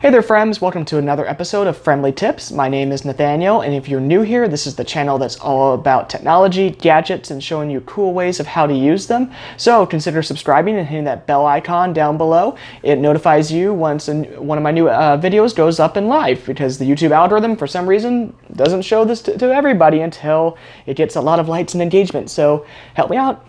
Hey there, Fremds. Welcome to another episode of Friendly Tips. My name is Nathaniel, and if you're new here, this is the channel that's all about technology, gadgets, and showing you cool ways of how to use them. So consider subscribing and hitting that bell icon down below. It notifies you once one of my new videos goes up in live, because the YouTube algorithm, for some reason, doesn't show this to everybody until it gets a lot of likes and engagement. So help me out.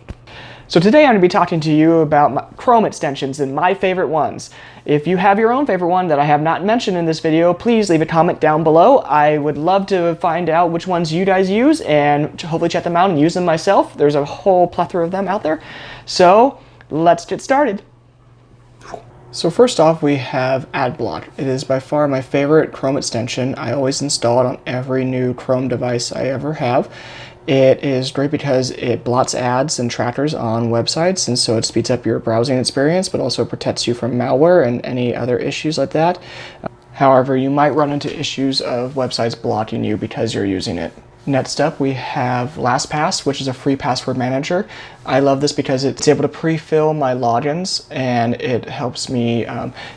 So today I'm going to be talking to you about Chrome extensions and my favorite ones. If you have your own favorite one that I have not mentioned in this video, please leave a comment down below. I would love to find out which ones you guys use and hopefully check them out and use them myself. There's a whole plethora of them out there. So let's get started. So first off, we have AdBlock. It is by far my favorite Chrome extension. I always install it on every new Chrome device I ever have. It is great because it blots ads and trackers on websites, and so it speeds up your browsing experience, but also protects you from malware and any other issues like that. However, you might run into issues of websites blocking you because you're using it. Next up, we have LastPass, which is a free password manager. I love this because it's able to pre-fill my logins, and it helps me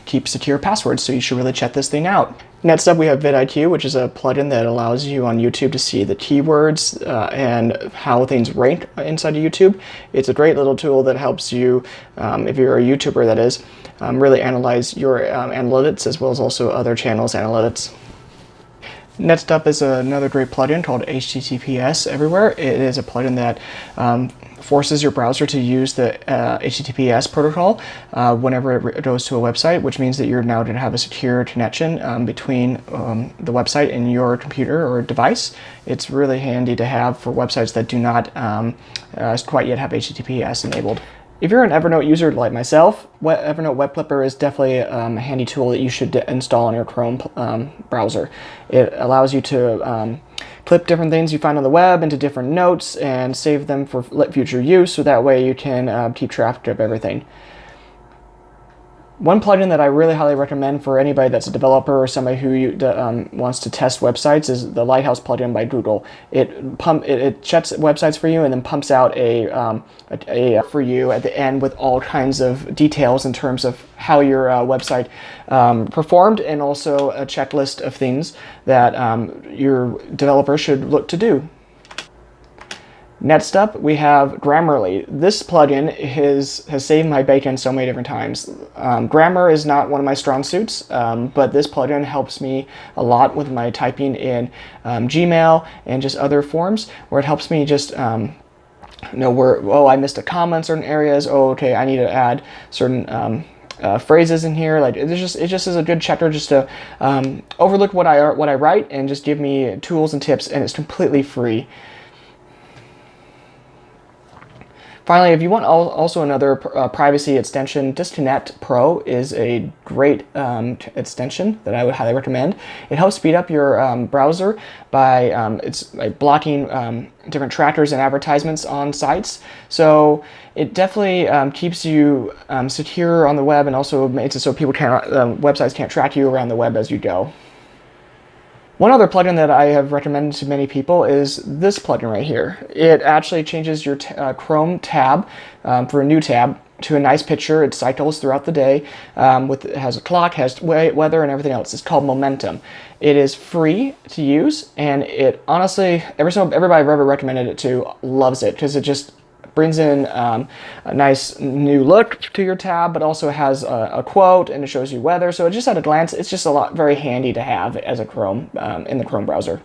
keep secure passwords, so you should really check this thing out. Next up, we have vidIQ, which is a plugin that allows you on YouTube to see the keywords and how things rank inside of YouTube. It's a great little tool that helps you, if you're a YouTuber that is, really analyze your analytics as well as also other channels' analytics. Next up is another great plugin called HTTPS Everywhere. It is a plugin that forces your browser to use the HTTPS protocol whenever it goes to a website, which means that you're now going to have a secure connection between the website and your computer or device. It's really handy to have for websites that do not quite yet have HTTPS enabled. If you're an Evernote user like myself, Evernote Web Clipper is definitely a handy tool that you should install on your Chrome browser. It allows you to clip different things you find on the web into different notes and save them for future use, so that way you can keep track of everything. One plugin that I really highly recommend for anybody that's a developer or somebody who wants to test websites is the Lighthouse plugin by Google. It checks websites for you and then pumps out a for you at the end with all kinds of details in terms of how your website performed, and also a checklist of things that your developer should look to do. Next up, we have Grammarly. This plugin has saved my bacon so many different times. Grammar is not one of my strong suits, but this plugin helps me a lot with my typing in Gmail and just other forms, where it helps me just know where, oh, I missed a comma in certain areas, oh, okay, I need to add certain phrases in here. Like it just is a good checker just to overlook what I write and just give me tools and tips, and it's completely free. Finally, if you want also another privacy extension, Disconnect Pro is a great extension that I would highly recommend. It helps speed up your browser by blocking different trackers and advertisements on sites. So it definitely keeps you secure on the web, and also makes it so people websites can't track you around the web as you go. One other plugin that I have recommended to many people is this plugin right here. It actually changes your Chrome tab for a new tab to a nice picture. It cycles throughout the day. It has a clock, has weather, and everything else. It's called Momentum. It is free to use, and it honestly, everybody I've ever recommended it to loves it, because it just brings in a nice new look to your tab, but also has a quote, and it shows you weather. So just at a glance, it's just very handy to have as a Chrome in the Chrome browser.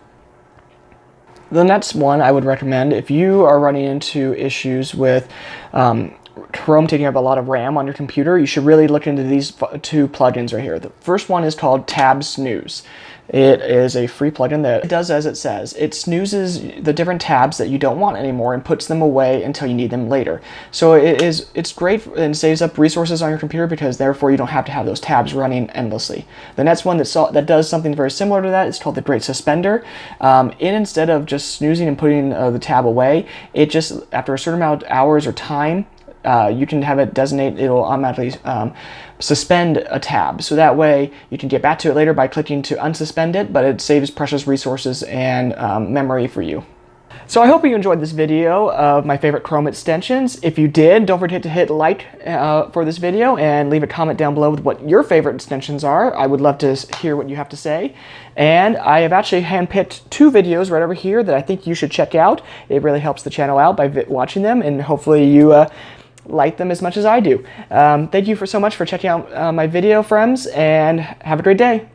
The next one I would recommend, if you are running into issues with Chrome taking up a lot of RAM on your computer, you should really look into these two plugins right here. The first one is called Tab Snooze. It is a free plugin that does as it says. It snoozes the different tabs that you don't want anymore and puts them away until you need them later. So it's great and saves up resources on your computer, because therefore you don't have to have those tabs running endlessly. The next one that does something very similar to that is called the Great Suspender. Instead of just snoozing and putting the tab away, it just, after a certain amount of hours or time, you can have it designate, it'll automatically suspend a tab. So that way you can get back to it later by clicking to unsuspend it, but it saves precious resources and memory for you. So I hope you enjoyed this video of my favorite Chrome extensions. If you did, don't forget to hit like for this video and leave a comment down below with what your favorite extensions are. I would love to hear what you have to say. And I have actually handpicked 2 videos right over here that I think you should check out. It really helps the channel out by watching them, and hopefully you like them as much as I do. Thank you so much for checking out my video, Fremds, and have a great day.